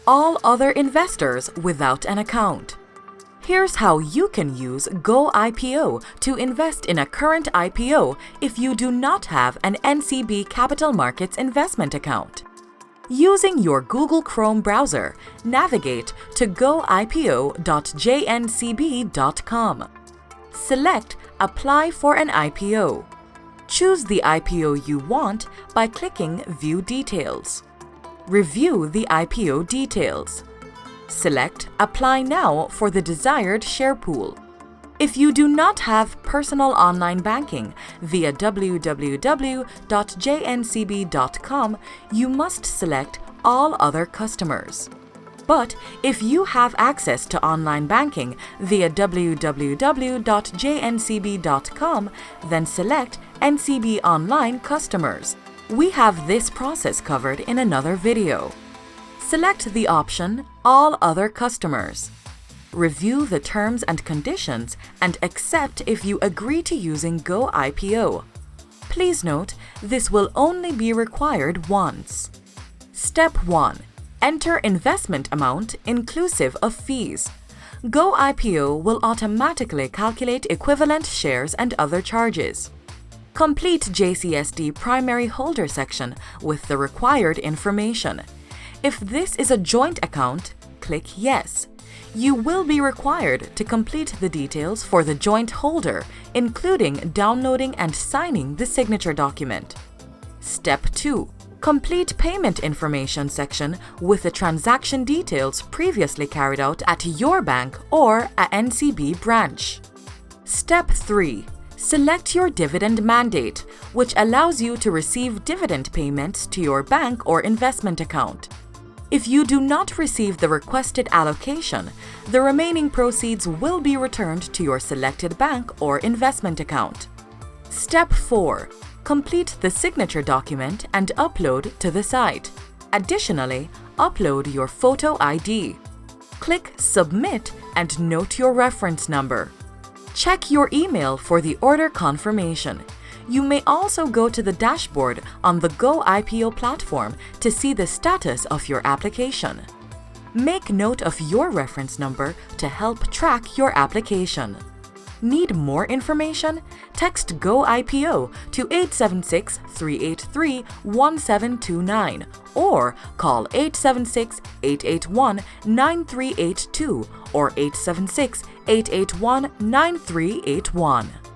all other investors without an account. Here's how you can use GoIPO to invest in a current IPO if you do not have an NCB Capital Markets investment account. Using your Google Chrome browser, navigate to goipo.jncb.com. Select Apply for an IPO. Choose the IPO you want by clicking View Details. Review the IPO details. Select Apply Now for the desired share pool. If you do not have personal online banking via www.jncb.com, you must select All Other Customers. But if you have access to online banking via www.jncb.com, then select NCB Online Customers. We have this process covered in another video. Select the option All Other Customers. Review the terms and conditions and accept if you agree to using GoIPO. Please note, this will only be required once. Step 1. Enter investment amount inclusive of fees. GoIPO will automatically calculate equivalent shares and other charges. Complete JCSD primary holder section with the required information. If this is a joint account, click Yes. You will be required to complete the details for the joint holder, including downloading and signing the signature document. Step 2. Complete payment information section with the transaction details previously carried out at your bank or a NCB branch. Step 3. Select your dividend mandate, which allows you to receive dividend payments to your bank or investment account. If you do not receive the requested allocation, the remaining proceeds will be returned to your selected bank or investment account. Step 4. Complete the signature document and upload to the site. Additionally, upload your photo ID. Click Submit and note your reference number. Check your email for the order confirmation. You may also go to the dashboard on the GoIPO platform to see the status of your application. Make note of your reference number to help track your application. Need more information? Text GoIPO to 876-383-1729 or call 876-881-9382 or 876-881-9381.